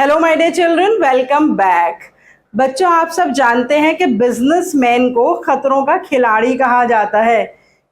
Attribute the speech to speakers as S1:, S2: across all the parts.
S1: Hello my dear children, welcome back. बच्चों, आप सब जानते हैं कि बिजनेसमैन को खतरों का खिलाड़ी कहा जाता है।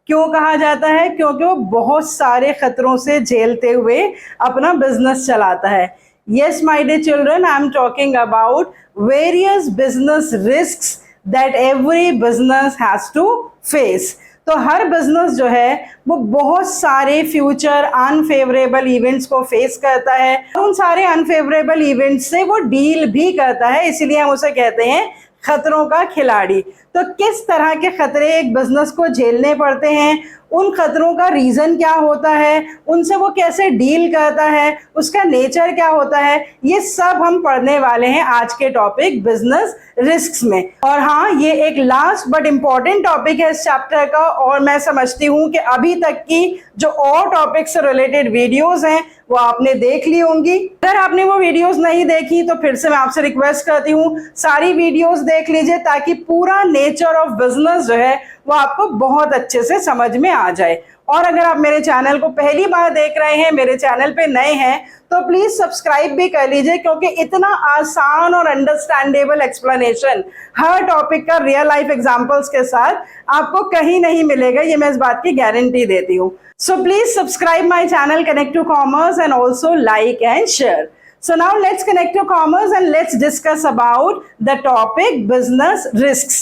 S1: क्यों कहा जाता है? क्योंकि वो बहुत सारे खतरों से झेलते हुए अपना बिजनेस चलाता है। Yes my dear children, I am talking about various business risks that every business has to face. तो हर बिजनेस जो है वो बहुत सारे फ्यूचर अनफेवरेबल इवेंट्स को फेस करता है। उन सारे अनफेवरेबल इवेंट्स से वो डील भी करता है, इसीलिए हम उसे कहते हैं खतरों का खिलाड़ी। तो किस तरह के खतरे एक बिजनेस को झेलने पड़ते हैं, उन खतरों का रीजन क्या होता है, उनसे वो कैसे डील करता है, उसका नेचर क्या होता है, ये सब हम पढ़ने वाले हैं आज के टॉपिक बिजनेस रिस्क्स में। और हाँ, ये एक लास्ट बट इंपॉर्टेंट टॉपिक है इस चैप्टर का, और मैं समझती हूँ कि अभी तक की जो और टॉपिक से रिलेटेड वीडियोस हैं वो आपने देख ली होंगी। अगर आपने वो वीडियोस नहीं देखी तो फिर से मैं आपसे रिक्वेस्ट करती हूँ सारी वीडियोस देख लीजिए, ताकि पूरा नेचर ऑफ बिजनेस जो है वो आपको बहुत अच्छे से समझ में आ जाए। और अगर आप मेरे चैनल को पहली बार देख रहे हैं, मेरे चैनल पे नए हैं, तो प्लीज सब्सक्राइब भी कर लीजिए, क्योंकि इतना आसान और अंडरस्टैंडेबल एक्सप्लेनेशन हर टॉपिक का रियल लाइफ एग्जांपल्स के साथ आपको कहीं नहीं मिलेगा, ये मैं इस बात की गारंटी देती हूँ। So please subscribe my channel connect to commerce and also like and share. So now let's connect to commerce and let's discuss about the topic business risks.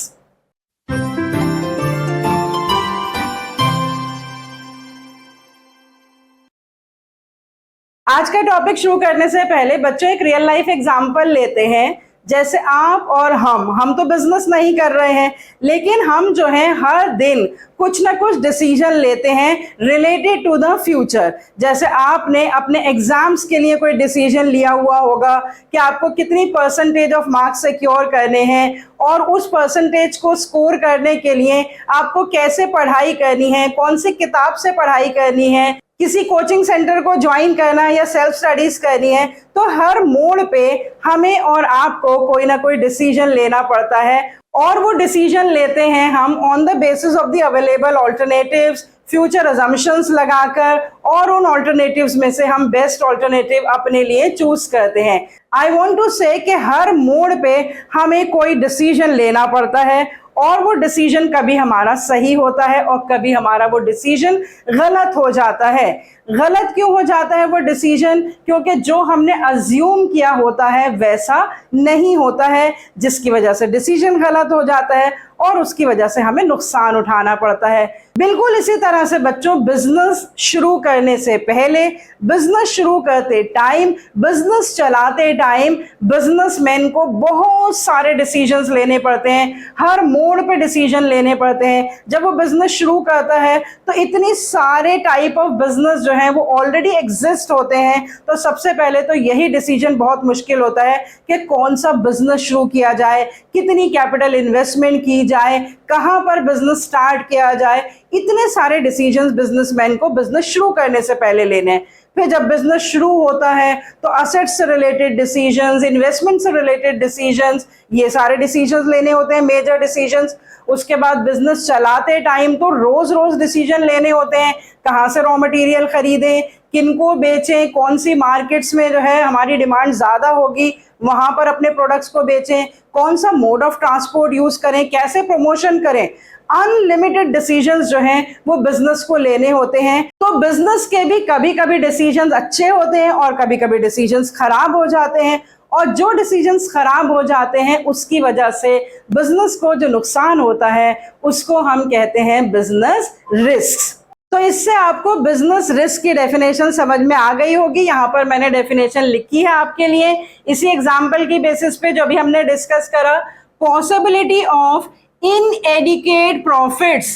S1: आज का टॉपिक शुरू करने से पहले बच्चों एक रियल लाइफ एग्जांपल लेते हैं। जैसे आप और हम तो बिजनेस नहीं कर रहे हैं, लेकिन हम जो हैं हर दिन कुछ ना कुछ डिसीजन लेते हैं रिलेटेड टू द फ्यूचर। जैसे आपने अपने एग्जाम्स के लिए कोई डिसीजन लिया हुआ होगा कि आपको कितनी परसेंटेज ऑफ मार्क्स सिक्योर करने हैं, और उस परसेंटेज को स्कोर करने के लिए आपको कैसे पढ़ाई करनी है, कौन सी किताब से पढ़ाई करनी है, किसी कोचिंग सेंटर को ज्वाइन करना है या सेल्फ स्टडीज करनी है। तो हर मोड़ पे हमें और आपको कोई ना कोई डिसीजन लेना पड़ता है, और वो डिसीजन लेते हैं हम on the basis of the available alternatives, future assumptions लगाकर, और उन ऑल्टरनेटिव्स में से हम बेस्ट ऑल्टरनेटिव अपने लिए चूज करते हैं। आई वांट टू से कि हर मोड़ पे हमें कोई डिसीजन लेना पड़ता है, और वो डिसीजन कभी हमारा सही होता है और कभी हमारा वो डिसीजन गलत हो जाता है। गलत क्यों हो जाता है वो डिसीजन? क्योंकि जो हमने अज्यूम किया होता है वैसा नहीं होता है, जिसकी वजह से डिसीजन गलत हो जाता है और उसकी वजह से हमें नुकसान उठाना पड़ता है। बिल्कुल इसी तरह से बच्चों, बिजनेस शुरू करने से पहले, बिजनेस शुरू करते टाइम, बिजनेस चलाते टाइम बिजनेसमैन को बहुत सारे डिसीजंस लेने पड़ते हैं, हर मोड़ पे डिसीजन लेने पड़ते हैं। जब वो बिजनेस शुरू करता है तो इतनी सारे टाइप ऑफ बिजनेस जो है वो ऑलरेडी एग्जिस्ट होते हैं। तो सबसे पहले तो यही डिसीजन बहुत मुश्किल होता है कि कौन सा बिजनेस शुरू किया जाए, कितनी कैपिटल इन्वेस्टमेंट की जाए, कहां पर बिजनेस स्टार्ट किया जाए। इतने सारे डिसीजंस बिजनेसमैन को बिजनेस शुरू करने से पहले लेने हैं। फिर जब बिजनेस शुरू होता है तो असेट्स से रिलेटेड डिसीजंस, इन्वेस्टमेंट से रिलेटेड डिसीजंस, ये सारे डिसीजंस लेने होते हैं, मेजर डिसीजंस। उसके बाद बिजनेस चलाते टाइम तो रोज रोज डिसीजन लेने होते हैं, कहाँ से रॉ मटेरियल खरीदें, किनको बेचें, कौन सी मार्केट्स में जो है हमारी डिमांड ज़्यादा होगी वहाँ पर अपने प्रोडक्ट्स को बेचें, कौन सा मोड ऑफ ट्रांसपोर्ट यूज़ करें, कैसे प्रमोशन करें। अनलिमिटेड डिसीजंस जो हैं वो बिजनेस को लेने होते हैं। तो बिजनेस के भी कभी कभी डिसीजंस अच्छे होते हैं और कभी कभी डिसीजंस खराब हो जाते हैं, और जो डिसीजंस खराब हो जाते हैं उसकी वजह से बिजनेस को जो नुकसान होता है उसको हम कहते हैं बिजनेस रिस्क। तो इससे आपको बिजनेस रिस्क की डेफिनेशन समझ में आ गई होगी। यहाँ पर मैंने डेफिनेशन लिखी है आपके लिए, इसी एग्जाम्पल की बेसिस पे जो भी हमने डिस्कस करा। Possibility of inadequate profits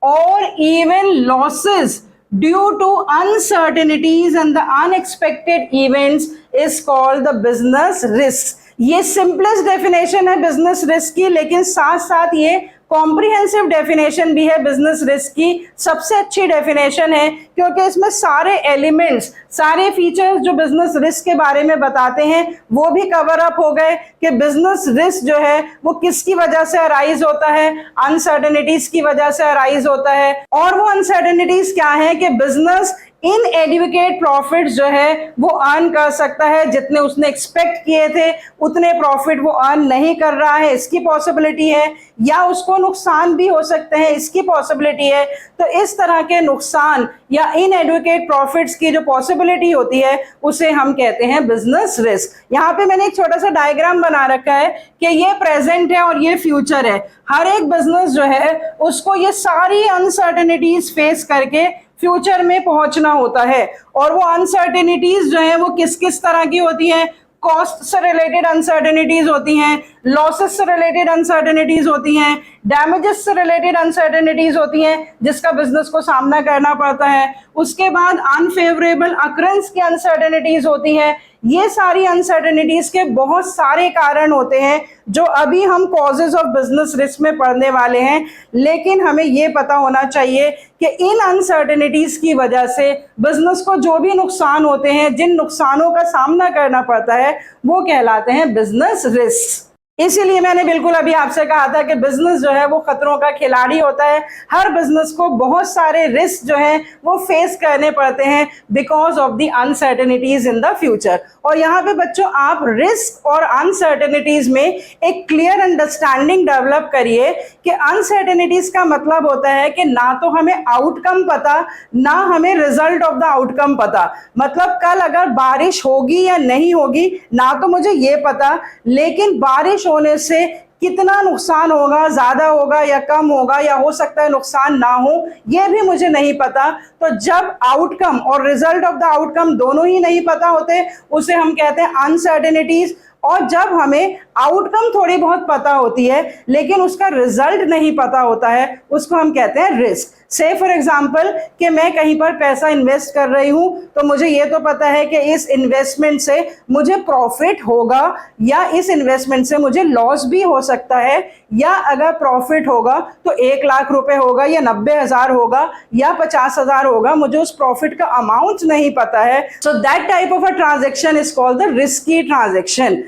S1: or even losses due to uncertainties and the unexpected events is called the business risks। ये सिंपलेस्ट डेफिनेशन है बिजनेस रिस्क की, लेकिन साथ साथ ये कॉम्प्रिहेंसिव डेफिनेशन भी है बिजनेस रिस्क की। सबसे अच्छी डेफिनेशन है क्योंकि इसमें सारे एलिमेंट्स, सारे फीचर्स जो बिजनेस रिस्क के बारे में बताते हैं वो भी कवर अप हो गए कि बिजनेस रिस्क जो है वो किसकी वजह से अराइज होता है, अनसर्टेनिटीज की वजह से अराइज होता है। और वो अनसर्टेनिटीज क्या है कि बिजनेस इनएडुकेट प्रॉफिट जो है वो अर्न कर सकता है, जितने उसने एक्सपेक्ट किए थे उतने प्रॉफिट वो अर्न नहीं कर रहा है, इसकी पॉसिबिलिटी है, या उसको नुकसान भी हो सकते हैं, इसकी पॉसिबिलिटी है। तो इस तरह के नुकसान या इनएडुकेट प्रॉफिट्स की जो पॉसिबिलिटी होती है उसे हम कहते हैं बिजनेस रिस्क। यहाँ पे मैंने एक छोटा सा डायग्राम बना रखा है कि ये प्रेजेंट है और ये फ्यूचर है। हर एक बिजनेस जो है उसको ये सारी अनसर्टेनिटीज फेस करके फ्यूचर में पहुंचना होता है, और वो अनसर्टेनिटीज जो है वो किस किस तरह की होती हैं। कॉस्ट से रिलेटेड अनसर्टेनिटीज होती हैं, लॉसेस से रिलेटेड अनसर्टेनिटीज होती हैं, डैमेजेस से रिलेटेड अनसर्टेनिटीज होती हैं जिसका बिजनेस को सामना करना पड़ता है। उसके बाद अनफेवरेबल अकरेंस की अनसर्टेनिटीज होती हैं। ये सारी अनसर्टेनिटीज के बहुत सारे कारण होते हैं जो अभी हम कॉजेज ऑफ बिजनेस रिस्क में पढ़ने वाले हैं, लेकिन हमें ये पता होना चाहिए कि इन अनसर्टेनिटीज की वजह से बिजनेस को जो भी नुकसान होते हैं, जिन नुकसानों का सामना करना पड़ता है, वो कहलाते हैं बिजनेस रिस्क। इसीलिए मैंने बिल्कुल अभी आपसे कहा था कि बिजनेस जो है वो खतरों का खिलाड़ी होता है। हर बिजनेस को बहुत सारे रिस्क जो हैं वो फेस करने पड़ते हैं because of the uncertainties in the future. और यहाँ पे बच्चों आप रिस्क और अनसर्टेनिटीज में एक क्लियर अंडरस्टैंडिंग डेवलप करिए कि अनसर्टेनिटीज का मतलब होता है कि ना तो हमें आउटकम पता, ना हमें रिजल्ट ऑफ द आउटकम पता। मतलब कल अगर बारिश होगी या नहीं होगी ना तो मुझे ये पता, लेकिन बारिश होने से कितना नुकसान होगा, ज्यादा होगा या कम होगा, या हो सकता है नुकसान ना हो, ये भी मुझे नहीं पता। तो जब आउटकम और रिजल्ट ऑफ द आउटकम दोनों ही नहीं पता होते उसे हम कहते हैं अनसर्टेनिटीज। और जब हमें आउटकम थोड़ी बहुत पता होती है लेकिन उसका रिजल्ट नहीं पता होता है उसको हम कहते हैं रिस्क। से फॉर एग्जाम्पल कि मैं कहीं पर पैसा इन्वेस्ट कर रही हूं तो मुझे ये तो पता है कि इस इन्वेस्टमेंट से मुझे प्रॉफिट होगा या इस इन्वेस्टमेंट से मुझे लॉस भी हो सकता है, या अगर प्रॉफिट होगा तो 1 लाख रुपए होगा या 90,000 होगा या 50,000 होगा, मुझे उस प्रॉफिट का अमाउंट नहीं पता है। So that type of a transaction is called the risky transaction.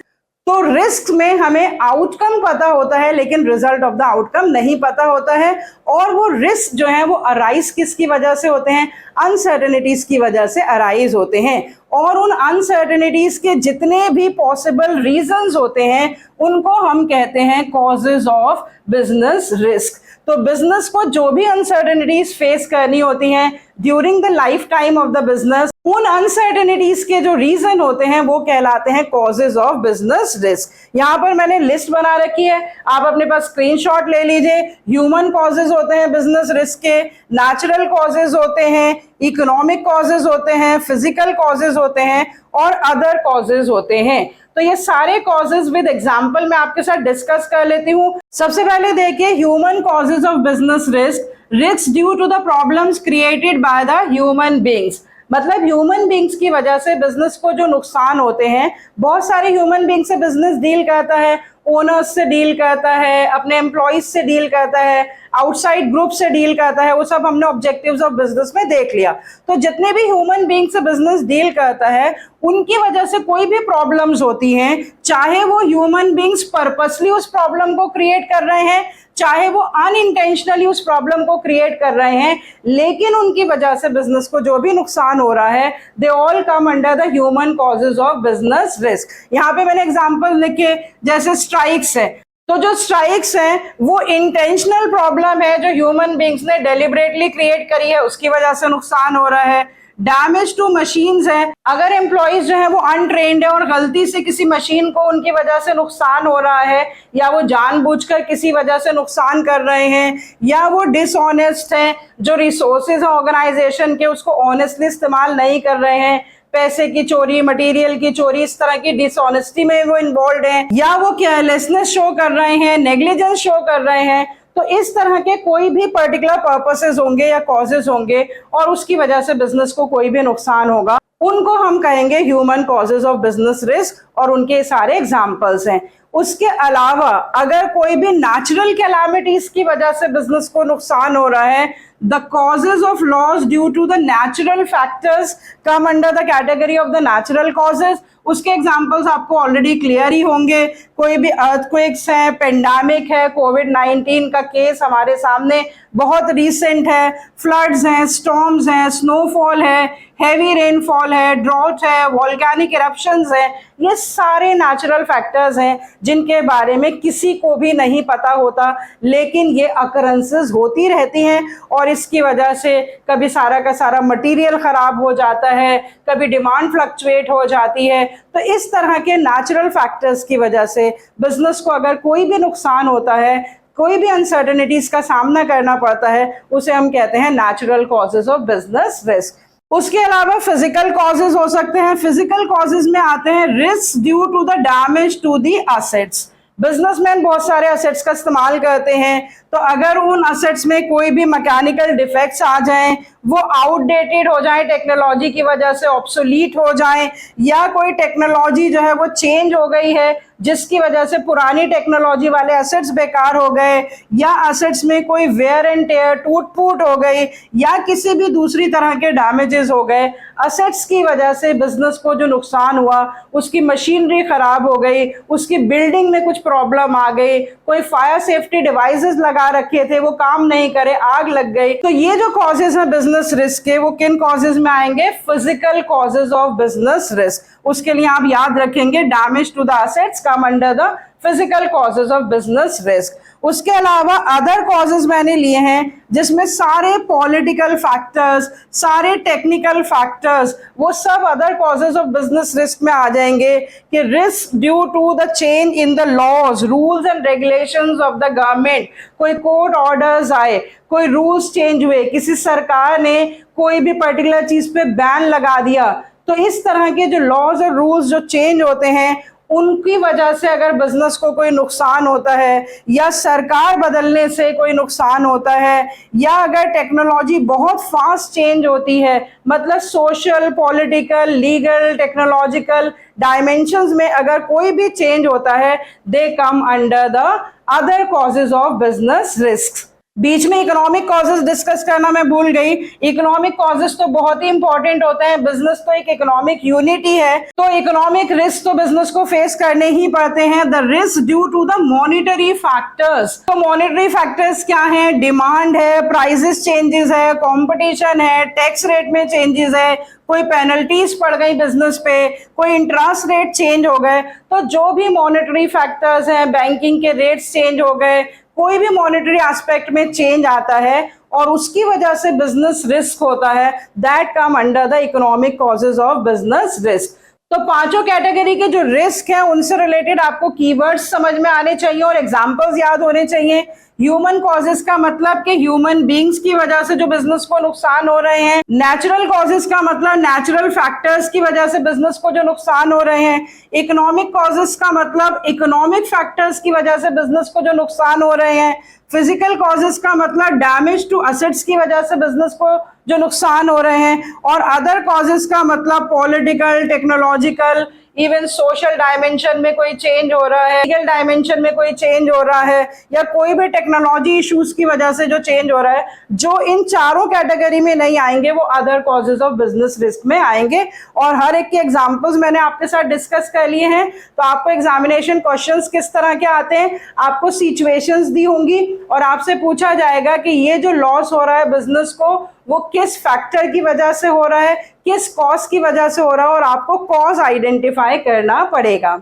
S1: तो रिस्क में हमें आउटकम पता होता है लेकिन रिजल्ट ऑफ द आउटकम नहीं पता होता है, और वो रिस्क जो है वो अराइज किसकी वजह से होते हैं, अनसर्टेनिटीज की वजह से अराइज होते हैं। और उन अनसर्टेनिटीज के जितने भी पॉसिबल रीजंस होते हैं उनको हम कहते हैं कॉजेज ऑफ बिजनेस रिस्क। तो बिजनेस को जो भी अनसर्टेनिटीज फेस करनी होती हैं during the life time of the business, उन अनसर्टेनिटीज के जो रीजन होते हैं वो कहलाते हैं कॉजेज ऑफ बिजनेस रिस्क। यहाँ पर मैंने लिस्ट बना रखी है, आप अपने पास स्क्रीनशॉट ले लीजिए। ह्यूमन कॉजेज होते हैं बिजनेस रिस्क के, नेचुरल कॉजेज होते हैं, इकोनॉमिक कॉजेज होते हैं, फिजिकल कॉजेज होते हैं और अदर कॉजेज होते हैं। तो ये सारे कॉजेज विद एग्जांपल मैं आपके साथ डिस्कस कर लेती हूँ। सबसे पहले देखिए human causes of business risk. Risk due to the problems created by the human beings. मतलब ह्यूमन बीइंग्स की वजह से बिजनेस को जो नुकसान होते हैं, बहुत सारे ह्यूमन बीइंग से बिजनेस डील करता है, ओनर्स से डील करता है, अपने एम्प्लॉइज से डील करता है, आउटसाइड ग्रुप से डील करता है, वो सब हमने ऑब्जेक्टिव्स ऑफ बिजनेस में देख लिया। तो जितने भी ह्यूमन बीइंग से बिजनेस डील करता है उनकी वजह से कोई भी प्रॉब्लम्स होती हैं, चाहे वो ह्यूमन बीइंग्स पर्पसली उस प्रॉब्लम को क्रिएट कर रहे हैं, चाहे वो अनइंटेंशनली उस प्रॉब्लम को क्रिएट कर रहे हैं, लेकिन उनकी वजह से बिजनेस को जो भी नुकसान हो रहा है they all come under the human causes of business risk. यहाँ पे मैंने एग्जांपल लिखे, जैसे स्ट्राइक्स है, तो जो स्ट्राइक्स हैं वो इंटेंशनल प्रॉब्लम है जो ह्यूमन बीइंग्स ने डेलिबरेटली क्रिएट करी है, उसकी वजह से नुकसान हो रहा है। डैमेज टू मशीन्स है, अगर एम्प्लॉइज जो है वो अनट्रेन्ड है और गलती से किसी मशीन को उनकी वजह से नुकसान हो रहा है, या वो जानबूझकर किसी वजह से नुकसान कर रहे हैं, या वो डिसऑनेस्ट हैं, जो रिसोर्सेज हैं ऑर्गेनाइजेशन के उसको ऑनेस्टली इस्तेमाल नहीं कर रहे हैं, पैसे की चोरी, मटेरियल की चोरी, इस तरह की डिसऑनेस्टी में वो इन्वॉल्व हैं, या वो केयरलेसनेस शो कर रहे हैं, नेग्लिजेंस शो कर रहे हैं। तो इस तरह के कोई भी पर्टिकुलर पर्पसेस होंगे या कॉजेज होंगे और उसकी वजह से बिजनेस को कोई भी नुकसान होगा, उनको हम कहेंगे human causes of business risk, और उनके सारे एग्जांपल्स हैं। उसके अलावा अगर कोई भी नेचुरल कैलामिटीज की वजह से बिजनेस को नुकसान हो रहा है, the causes of loss due to the natural factors come under the category of the natural causes. उसके एग्जाम्पल्स आपको ऑलरेडी क्लियर ही होंगे। कोई भी अर्थक्वेक्स है, पेंडेमिक है, कोविड-19 का केस हमारे सामने बहुत रीसेंट है, फ्लड्स हैं, स्टॉर्म्स हैं, स्नोफॉल है, हैवी रेनफॉल है, ड्रॉट है, वॉल्केनिक इरप्शंस है, ये सारे नेचुरल फैक्टर्स हैं जिनके बारे में किसी को भी नहीं पता होता, लेकिन ये अकरेंसेस होती रहती हैं और इसकी वजह से कभी सारा का सारा मटेरियल ख़राब हो जाता है, कभी डिमांड फ्लक्चुएट हो जाती है। तो इस तरह के नेचुरल फैक्टर्स की वजह से बिजनेस को अगर कोई भी नुकसान होता है, कोई भी अनसर्टेनिटीज का सामना करना पड़ता है, उसे हम कहते हैं natural causes of business risk. उसके अलावा फिजिकल कॉजेज हो सकते हैं। फिजिकल कॉजेज में आते हैं risk due to the damage to the assets. Businessman बहुत सारे असेट्स का इस्तेमाल करते हैं, तो अगर उन असेट्स में कोई भी मैकेनिकल डिफेक्ट्स आ जाएं, वो आउटडेटेड हो जाएं, टेक्नोलॉजी की वजह से ऑब्सोलीट हो जाएं, या कोई टेक्नोलॉजी जो है वो चेंज हो गई है जिसकी वजह से पुरानी टेक्नोलॉजी वाले असेट्स बेकार हो गए, या असेट्स में कोई वेयर एंड टेयर, टूट फूट हो गई, या किसी भी दूसरी तरह के डैमेजेस हो गए, असेट्स की वजह से बिजनेस को जो नुकसान हुआ, उसकी मशीनरी खराब हो गई, उसकी बिल्डिंग में कुछ प्रॉब्लम आ गई, कोई फायर सेफ्टी डिवाइसेस लगा रखे थे वो काम नहीं करे, आग लग गई। तो ये जो कॉजेज हैं बिजनेस रिस्क के, वो किन कॉजेज में आएंगे? Physical causes of business risk. उसके लिए आप याद रखेंगे damage to the assets come under the physical causes of business risk. उसके अलावा अदर कॉजेज मैंने लिए हैं जिसमें सारे पॉलिटिकल फैक्टर्स, सारे टेक्निकल फैक्टर्स, वो सब other causes of business risk में आ जाएंगे कि risk due to the change in the laws, rules and regulations of the government. कोई कोर्ट ऑर्डर्स आए, कोई रूल्स चेंज हुए, किसी सरकार ने कोई भी पर्टिकुलर चीज पे बैन लगा दिया, तो इस तरह के जो लॉज और रूल्स जो चेंज होते हैं उनकी वजह से अगर बिजनेस को कोई नुकसान होता है, या सरकार बदलने से कोई नुकसान होता है, या अगर टेक्नोलॉजी बहुत फास्ट चेंज होती है, मतलब social, political, legal, technological dimensions में अगर कोई भी चेंज होता है, they come under the other causes of business risk. बीच में इकोनॉमिक कॉजेज डिस्कस करना मैं भूल गई। इकोनॉमिक कॉजेज तो बहुत ही इंपॉर्टेंट होते हैं, बिजनेस तो एक इकोनॉमिक यूनिट ही है, तो इकोनॉमिक रिस्क तो बिजनेस को फेस करने ही पड़ते हैं। The risk due to the monetary factors. तो मॉनिटरी फैक्टर्स क्या हैं? डिमांड है, प्राइसेस चेंजेस है, कंपटीशन है, टैक्स रेट में चेंजेस है, कोई पेनल्टीज पड़ गई बिजनेस पे, कोई इंटरेस्ट रेट चेंज हो गए। तो जो भी मॉनिटरी फैक्टर्स हैं, बैंकिंग के रेट्स चेंज हो गए, कोई भी मॉनेटरी एस्पेक्ट में चेंज आता है और उसकी वजह से बिजनेस रिस्क होता है, that come under the economic causes of business risk. तो पांचों कैटेगरी के जो रिस्क हैं उनसे रिलेटेड आपको कीवर्ड्स समझ में आने चाहिए और एग्जांपल्स याद होने चाहिए। ह्यूमन कॉजेज का मतलब कि ह्यूमन बींग्स की वजह से जो बिजनेस को नुकसान हो रहे हैं। नेचुरल कॉजेज का मतलब नेचुरल फैक्टर्स की वजह से बिजनेस को जो नुकसान हो रहे हैं। इकोनॉमिक कॉजेज का मतलब इकोनॉमिक फैक्टर्स की वजह से बिजनेस को जो नुकसान हो रहे हैं। फिजिकल कॉजेज का मतलब डैमेज टू असेट्स की वजह से बिजनेस को जो नुकसान हो रहे हैं। और अदर कॉजेज का मतलब political, technological, even social dimension में कोई चेंज हो रहा है, लीगल डायमेंशन में कोई चेंज हो रहा है, या कोई भी टेक्नोलॉजी इश्यूज की वजह से जो चेंज हो रहा है, जो इन चारों कैटेगरी में नहीं आएंगे वो other causes of business risk में आएंगे। और हर एक के एग्जांपल्स मैंने आपके साथ डिस्कस कर लिए हैं। तो आपको एग्जामिनेशन क्वेश्चंस किस तरह के आते हैं, आपको सिचुएशंस दी होंगी और आपसे पूछा जाएगा कि ये जो लॉस हो रहा है बिजनेस को वो किस फैक्टर की वजह से हो रहा है, किस कॉज की वजह से हो रहा है, और आपको कॉज आइडेंटिफाई करना पड़ेगा।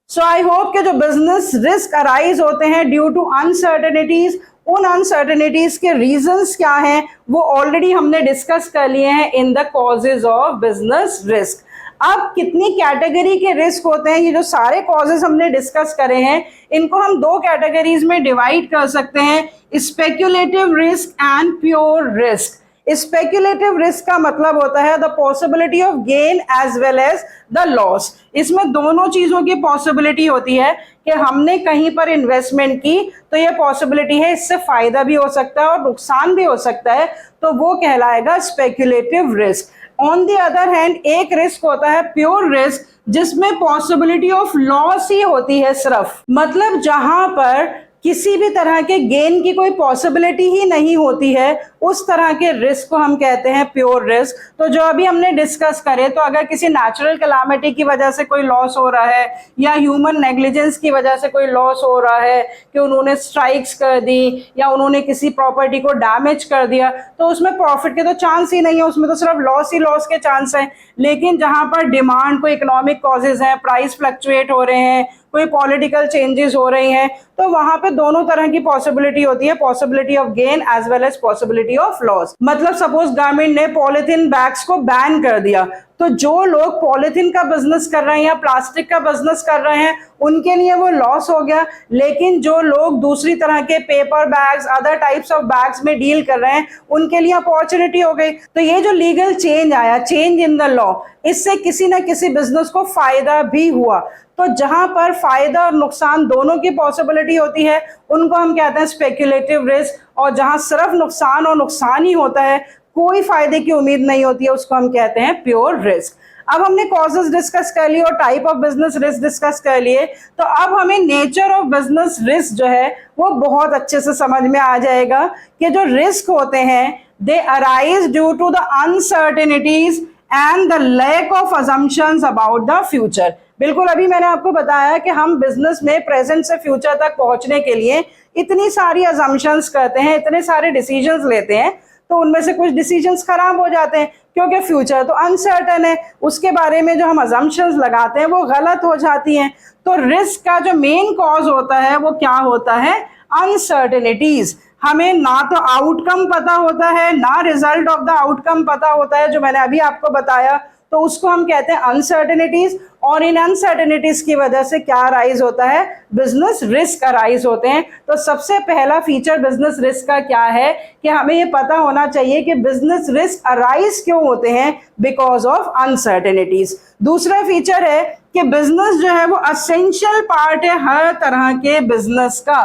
S1: सो आई होप कि जो बिजनेस रिस्क अराइज होते हैं ड्यू टू अनसर्टेनिटीज, उन अनसर्टेनिटीज के रीजंस क्या हैं वो ऑलरेडी हमने डिस्कस कर लिए हैं in the causes of business risk. अब कितनी कैटेगरी के रिस्क होते हैं, ये जो सारे कॉजेज हमने डिस्कस करे हैं इनको हम दो कैटेगरीज में डिवाइड कर सकते हैं, speculative risk and pure risk. Speculative risk का मतलब होता है the possibility of gain as well as the loss. इसमें दोनों चीजों की पॉसिबिलिटी होती है कि हमने कहीं पर इन्वेस्टमेंट की तो ये पॉसिबिलिटी है इससे फायदा भी हो सकता है और नुकसान भी हो सकता है, तो वो कहलाएगा speculative risk. On the other hand एक रिस्क होता है प्योर रिस्क, जिसमें पॉसिबिलिटी ऑफ लॉस ही होती है सिर्फ, मतलब जहां पर किसी भी तरह के गेन की कोई पॉसिबिलिटी ही नहीं होती है, उस तरह के रिस्क को हम कहते हैं प्योर रिस्क। तो जो अभी हमने डिस्कस करे, तो अगर किसी नेचुरल कैलामिटी की वजह से कोई लॉस हो रहा है या ह्यूमन नेग्लिजेंस की वजह से कोई लॉस हो रहा है कि उन्होंने स्ट्राइक्स कर दी या उन्होंने किसी प्रॉपर्टी को डैमेज कर दिया, तो उसमें प्रॉफिट के तो चांस ही नहीं है, उसमें तो सिर्फ लॉस ही लॉस के चांस हैं। लेकिन जहां पर डिमांड, कोई इकोनॉमिक कॉजेज हैं, प्राइस फ्लक्चुएट हो रहे हैं, कोई पॉलिटिकल चेंजेस हो रही हैं, तो वहां पे दोनों तरह की पॉसिबिलिटी होती है, possibility of gain as well as possibility of loss. मतलब सपोज गवर्नमेंट ने पॉलिथीन बैग्स को बैन कर दिया, तो जो लोग पॉलिथीन का बिजनेस कर रहे हैं या प्लास्टिक का बिजनेस कर रहे हैं उनके लिए वो लॉस हो गया, लेकिन जो लोग दूसरी तरह के paper bags, other types of bags में डील कर रहे हैं उनके लिए अपॉर्चुनिटी हो गई। तो ये जो लीगल चेंज आया, चेंज इन द लॉ, इससे किसी ना किसी बिजनेस को फायदा भी हुआ। तो जहां पर फायदा और नुकसान दोनों की पॉसिबिलिटी होती है उनको हम कहते हैं स्पेक्युलेटिव रिस्क, और जहां सिर्फ नुकसान और नुकसान ही होता है, कोई फायदे की उम्मीद नहीं होती है, उसको हम कहते हैं प्योर रिस्क। अब हमने कॉजेस डिस्कस कर लिए और type of business risk discuss कर लिए, तो अब हमें नेचर ऑफ बिजनेस रिस्क जो है वो बहुत अच्छे से समझ में आ जाएगा कि जो रिस्क होते हैं they arise due to the uncertainties and the lack of assumptions about the future. बिल्कुल अभी मैंने आपको बताया कि हम बिजनेस में प्रेजेंट से फ्यूचर तक पहुंचने के लिए इतनी सारी अजम्पशंस करते हैं, इतने सारे डिसीजंस लेते हैं, तो उनमें से कुछ डिसीजंस खराब हो जाते हैं क्योंकि फ्यूचर तो अनसर्टेन है, उसके बारे में जो हम अजम्पशंस लगाते हैं वो गलत हो जाती हैं। तो रिस्क का जो मेन कॉज होता है वो क्या होता है? अनसर्टेनिटीज। हमें ना तो आउटकम पता होता है, ना रिजल्ट ऑफ द आउटकम पता होता है, जो मैंने अभी आपको बताया, तो उसको हम कहते हैं अनसर्टेनिटीज। और इन अनसर्टेनिटीज की वजह से क्या अराइज होता है? बिजनेस रिस्क अराइज होते हैं। तो सबसे पहला फीचर बिजनेस रिस्क का क्या है कि हमें ये पता होना चाहिए कि बिजनेस रिस्क अराइज क्यों होते हैं? Because of uncertainties. दूसरा फीचर है कि बिजनेस जो है वो असेंशियल पार्ट है हर तरह के बिजनेस का।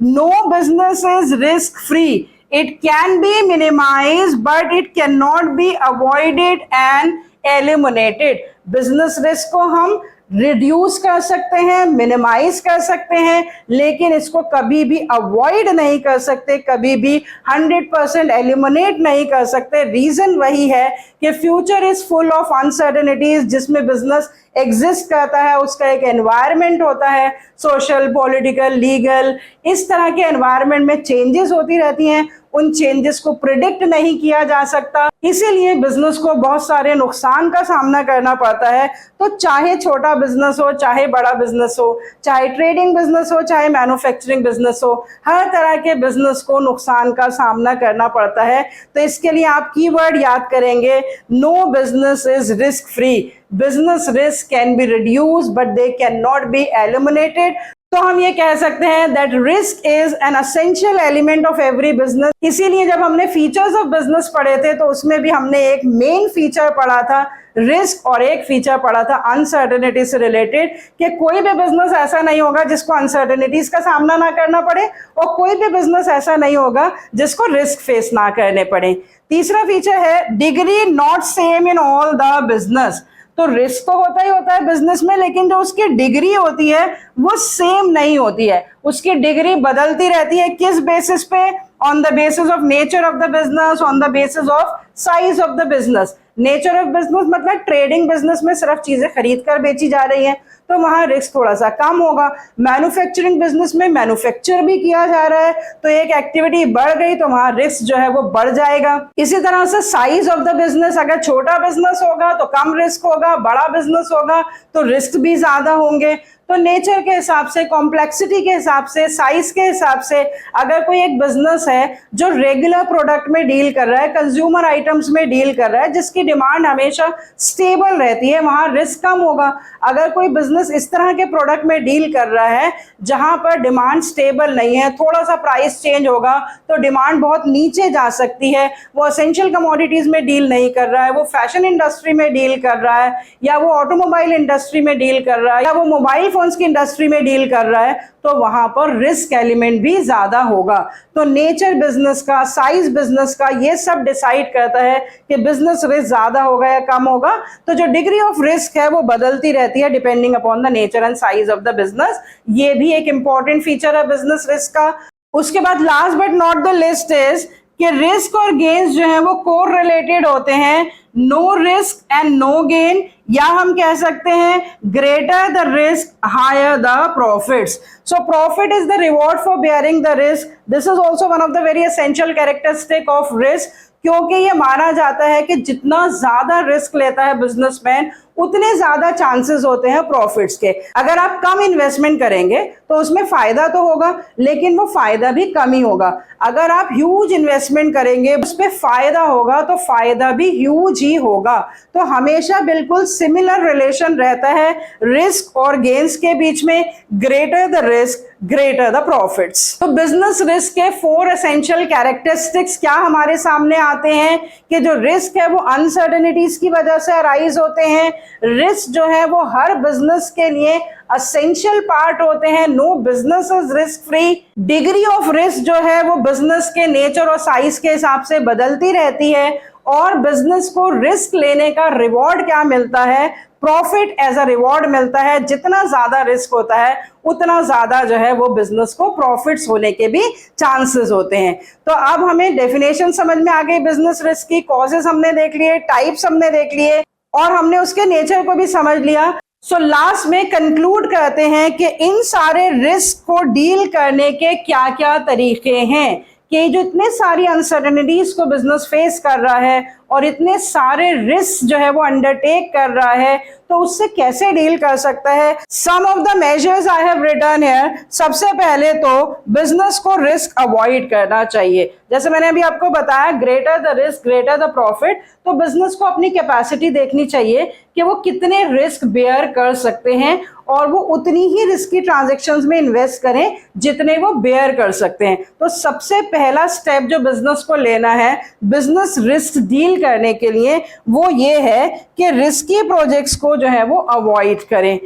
S1: No business is risk free, it can be minimize but it can not be avoided and eliminated. Business risk को हम रिड्यूस कर सकते हैं, मिनिमाइज कर सकते हैं, लेकिन इसको कभी भी अवॉइड नहीं कर सकते, कभी भी 100% एलिमिनेट नहीं कर सकते। रीजन वही है कि future is full of uncertainties, जिसमें बिजनेस एग्जिस्ट करता है, उसका एक एनवायरनमेंट होता है, सोशल, पॉलिटिकल, लीगल, इस तरह के एनवायरनमेंट में चेंजेस होती रहती हैं, उन चेंजेस को प्रिडिक्ट नहीं किया जा सकता, इसीलिए बिजनेस को बहुत सारे नुकसान का सामना करना पड़ता है। तो चाहे छोटा बिजनेस हो, चाहे बड़ा बिजनेस हो, चाहे ट्रेडिंग बिजनेस हो, चाहे मैन्युफैक्चरिंग बिजनेस हो, हर तरह के बिजनेस को नुकसान का सामना करना पड़ता है। तो इसके लिए आप कीवर्ड याद करेंगे, no business is risk free. Business risk can be reduce but they can not be eliminated. तो हम ये कह सकते हैं that risk is an essential element of every business. इसीलिए जब हमने फीचर्स ऑफ बिजनेस पढ़े थे तो उसमें भी हमने एक मेन फीचर पढ़ा था रिस्क और एक फीचर पढ़ा था अनसर्टेनिटी से रिलेटेड, कि कोई भी बिजनेस ऐसा नहीं होगा जिसको अनसर्टेनिटीज का सामना ना करना पड़े और कोई भी बिजनेस ऐसा नहीं होगा जिसको रिस्क फेस ना करने पड़े। तीसरा फीचर है degree not same in all the business. तो रिस्क तो होता ही होता है बिजनेस में, लेकिन जो उसकी डिग्री होती है वो सेम नहीं होती है, उसकी डिग्री बदलती रहती है। किस बेसिस पे? On the basis of nature of the business, on the basis of size of the business. Nature of business मतलब ट्रेडिंग बिजनेस में सिर्फ चीजें खरीद कर बेची जा रही हैं, तो वहां रिस्क थोड़ा सा कम होगा। मैन्युफैक्चरिंग बिजनेस में मैन्युफैक्चर भी किया जा रहा है, तो एक एक्टिविटी बढ़ गई तो वहां रिस्क जो है वो बढ़ जाएगा। इसी तरह से साइज ऑफ द बिजनेस, अगर छोटा बिजनेस होगा तो कम रिस्क होगा, बड़ा बिजनेस होगा तो रिस्क भी ज्यादा होंगे। तो नेचर के हिसाब से, कॉम्प्लेक्सिटी के हिसाब से, साइज के हिसाब से, अगर कोई एक बिजनेस है जो रेगुलर प्रोडक्ट में डील कर रहा है, कंज्यूमर आइटम्स में डील कर रहा है, जिसकी डिमांड हमेशा स्टेबल रहती है, वहां रिस्क कम होगा। अगर कोई बिजनेस इस तरह के प्रोडक्ट में डील कर रहा है जहां पर डिमांड स्टेबल नहीं है, थोड़ा सा प्राइस चेंज होगा तो डिमांड बहुत नीचे जा सकती है, वो एसेंशियल कमोडिटीज में डील नहीं कर रहा है, वो फैशन इंडस्ट्री में डील कर रहा है, या वो ऑटोमोबाइल इंडस्ट्री में डील कर रहा है, या वो मोबाइल फोन्स की इंडस्ट्री में डील कर रहा है तो वहां पर रिस्क एलिमेंट भी ज्यादा होगा। तो नेचर बिजनेस का, साइज बिजनेस का, ये सब डिसाइड करता है कि बिजनेस रिस्क ज्यादा होगा या कम होगा। तो जो डिग्री ऑफ रिस्क है वो बदलती रहती है depending upon the nature and size of the business. ये भी एक इंपॉर्टेंट फीचर है बिजनेस रिस्क का। उसके बाद last but not the list is कि रिस्क और गेन्स जो है वो कोर रिलेटेड होते हैं। No risk and no gain, या हम कह सकते हैं greater the risk higher the profits. So profit is the reward for bearing the risk. This is also one of the very essential characteristic of risk, क्योंकि ये माना जाता है कि जितना ज्यादा रिस्क लेता है बिजनेसमैन उतने ज्यादा चांसेस होते हैं प्रॉफिट्स के। अगर आप कम इन्वेस्टमेंट करेंगे तो उसमें फायदा तो होगा, लेकिन वो फायदा भी कम ही होगा। अगर आप ह्यूज इन्वेस्टमेंट करेंगे उस पर फायदा होगा तो फायदा भी ह्यूज ही होगा। तो हमेशा बिल्कुल सिमिलर रिलेशन रहता है रिस्क और गेन्स के बीच में। Greater the risk greater the profits. तो बिजनेस रिस्क के 4 एसेंशियल कैरेक्टरिस्टिक्स क्या हमारे सामने आते हैं कि जो रिस्क है वो अनसर्टेनिटीज की वजह से अराइज होते हैं। रिस्क जो है वो हर बिजनेस के लिए एसेंशियल पार्ट होते हैं। No business is risk free. Degree of risk जो है वो बिजनेस के नेचर और साइज के हिसाब से बदलती रहती है, और बिजनेस को रिस्क लेने का रिवॉर्ड क्या मिलता है? प्रॉफिट एज अ रिवॉर्ड मिलता है। जितना ज्यादा रिस्क होता है उतना ज्यादा जो है वो बिजनेस को प्रॉफिट्स होने के भी चांसेस होते हैं। तो अब हमें डेफिनेशन समझ में आ गई बिजनेस रिस्क की, कॉजेस हमने देख लिए, टाइप्स हमने देख लिए, और हमने उसके नेचर को भी समझ लिया। सो लास्ट में कंक्लूड करते हैं कि इन सारे रिस्क को डील करने के क्या क्या तरीके हैं, कि जो इतने सारी अनसर्टेनिटीज को बिजनेस फेस कर रहा है और इतने सारे रिस्क जो है वो अंडरटेक कर रहा है, तो उससे कैसे डील कर सकता है। Some of the measures I have written here. सबसे पहले तो बिजनेस को रिस्क अवॉइड करना चाहिए। जैसे मैंने अभी आपको बताया, greater the risk greater the profit. तो बिजनेस को अपनी कैपेसिटी देखनी चाहिए कि वो कितने रिस्क बेयर कर सकते हैं, और वो उतनी ही रिस्की ट्रांजैक्शंस में इन्वेस्ट करें जितने वो बेयर कर सकते हैं। तो सबसे पहला स्टेप जो बिजनेस को लेना है बिजनेस रिस्क डील करने के लिए, वो ये है कि रिस्की प्रोजेक्ट्स को जो है वो अवॉइड करें।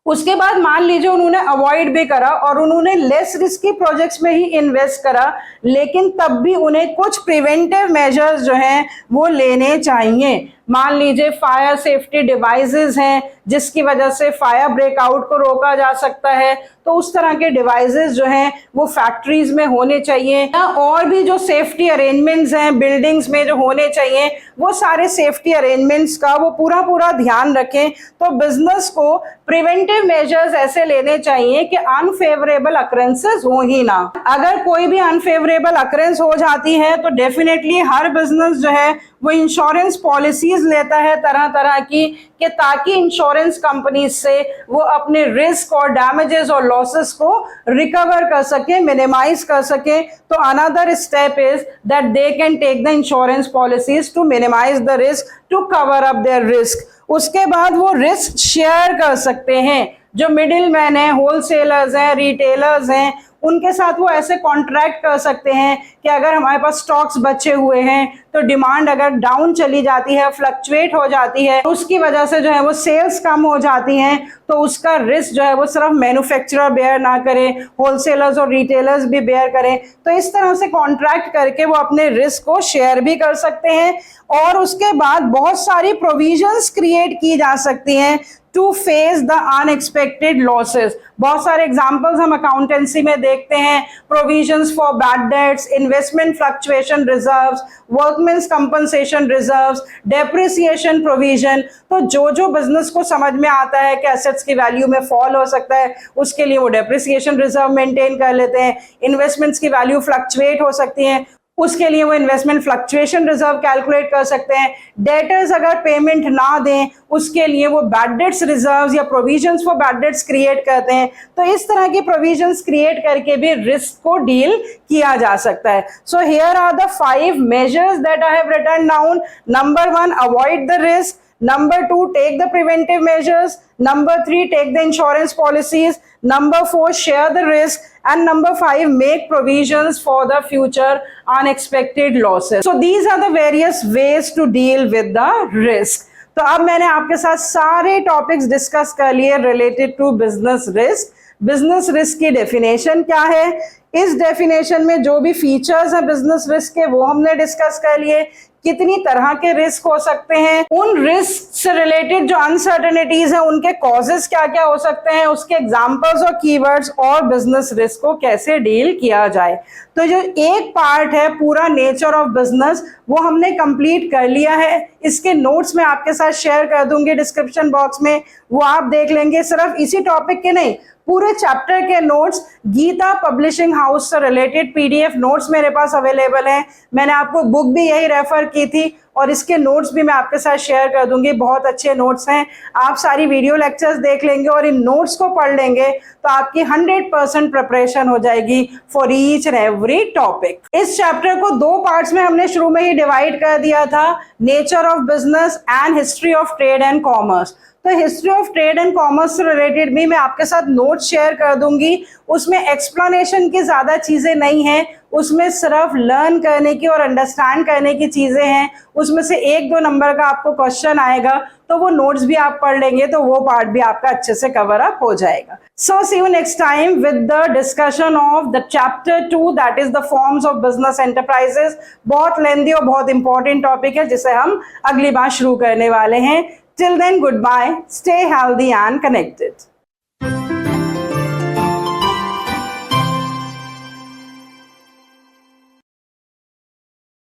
S1: उसके बाद मान लीजिए उन्होंने अवॉइड भी करा और उन्होंने लेस रिस्की प्रोजेक्ट्स में ही इन्वेस्ट करा, लेकिन तब भी उन्हें कुछ प्रिवेंटिव मेजर्स जो हैं वो लेने चाहिए। मान लीजिए फायर सेफ्टी डिवाइसेस हैं जिसकी वजह से फायर ब्रेकआउट को रोका जा सकता है, तो उस तरह के डिवाइसेस जो हैं वो फैक्ट्रीज में होने चाहिए। और भी जो सेफ्टी अरेंजमेंट्स हैं बिल्डिंग्स में जो होने चाहिए, वो सारे सेफ्टी अरेंजमेंट्स का वो पूरा ध्यान रखें। तो बिजनेस को प्रिवेंटिव मेजर्स ऐसे लेने चाहिए कि अनफेवरेबल अकरेंसेस हो ही ना। अगर कोई भी अनफेवरेबल अकरेंस हो जाती है तो डेफिनेटली हर बिजनेस जो है वो इंश्योरेंस पॉलिसीज लेता है तरह तरह की, कि ताकि इंश्योरेंस कंपनी से वो अपने रिस्क और डैमेजेस और लॉसेस को रिकवर कर सके, मिनिमाइज कर सके। तो another step is that they can take the insurance policies to minimize the risk, to cover up their risk. उसके बाद वो रिस्क शेयर कर सकते हैं। जो मिडिल मैन है, होलसेलर्स हैं, रिटेलर्स हैं, उनके साथ वो ऐसे कॉन्ट्रैक्ट कर सकते हैं कि अगर हमारे पास स्टॉक्स बचे हुए हैं तो डिमांड अगर डाउन चली जाती है, फ्लक्चुएट हो जाती है, उसकी वजह से जो है वो सेल्स कम हो जाती हैं, तो उसका रिस्क जो है वो सिर्फ मैन्युफैक्चरर बेयर ना करें, होलसेलर्स और रिटेलर्स भी बेयर करें। तो इस तरह से कॉन्ट्रैक्ट करके वो अपने रिस्क को शेयर भी कर सकते हैं। और उसके बाद बहुत सारी प्रोविजंस क्रिएट की जा सकती हैं to face the unexpected losses. बहुत सारे एग्जांपल्स हम अकाउंटेंसी में देखते हैं, provisions for bad debts, investment fluctuation reserves, workmen's compensation reserves, depreciation provision. तो जो बिजनेस को समझ में आता है कि एसेट्स की वैल्यू में फॉल हो सकता है, उसके लिए वो डेप्रिसिएशन रिजर्व मेंटेन कर लेते हैं। इन्वेस्टमेंट्स की वैल्यू फ्लक्चुएट हो सकती है, उसके लिए वो इन्वेस्टमेंट फ्लक्चुएशन रिजर्व कैलकुलेट कर सकते हैं। डेटर्स अगर पेमेंट ना दें, उसके लिए वो बैड डेट्स रिजर्व्स या provisions for bad dates create करते हैं। तो इस तरह की प्रोविजंस क्रिएट करके भी रिस्क को डील किया जा सकता है। So here are the 5 measures that I have written down. Number 1, avoid the risk. Number 2, take the preventive measures. Number 3, take the insurance policies. Number 4, share the risk. And number 5, make provisions for the future unexpected losses. So these are the various ways to deal with the risk. तो अब मैंने आपके साथ सारे topics discuss कर लिए related to business risk. Business risk की definition क्या है, इस डेफिनेशन में जो भी फीचर्स हैं बिजनेस रिस्क के वो हमने डिस्कस कर लिए, कितनी तरह के रिस्क हो सकते हैं, उन रिस्क से रिलेटेड जो अनसर्टेनिटीज हैं उनके कॉजेस क्या क्या हो सकते हैं, उसके एग्जांपल्स और कीवर्ड्स, और बिजनेस रिस्क को कैसे डील किया जाए। तो जो एक पार्ट है पूरा नेचर ऑफ बिजनेस वो हमने कंप्लीट कर लिया है। इसके नोट्स मैं आपके साथ शेयर कर दूंगी डिस्क्रिप्शन बॉक्स में, वो आप देख लेंगे। सिर्फ इसी टॉपिक के नहीं, पूरे चैप्टर के नोट्स गीता पब्लिशिंग हाउस से रिलेटेड पीडीएफ नोट्स मेरे पास अवेलेबल हैं। मैंने आपको बुक भी यही रेफर की थी और इसके नोट्स भी मैं आपके साथ शेयर कर दूंगी। बहुत अच्छे नोट्स हैं, आप सारी वीडियो लेक्चर्स देख लेंगे और इन नोट्स को पढ़ लेंगे तो आपकी 100% प्रिपरेशन हो जाएगी for each and every topic. इस चैप्टर को 2 पार्ट्स में हमने शुरू में ही डिवाइड कर दिया था, nature of business and history of trade and commerce. तो history of trade and commerce से रिलेटेड भी मैं आपके साथ नोट्स शेयर कर दूंगी। उसमें एक्सप्लेनेशन की ज़्यादा चीज़ें नहीं हैं, उसमें सिर्फ लर्न करने की और अंडरस्टैंड करने की चीज़ें हैं। उसमें से 1-2 नंबर का आपको क्वेश्चन आएगा तो वो नोट्स भी आप पढ़ लेंगे तो वो पार्ट भी आपका अच्छे से कवर अप हो जाएगा। So see you next time with the discussion of the chapter 2 that is the forms of business enterprises. बहुत लेंथी और बहुत इंपॉर्टेंट टॉपिक है जिसे हम अगली बार शुरू करने वाले हैं। Till then, goodbye, stay healthy and connected.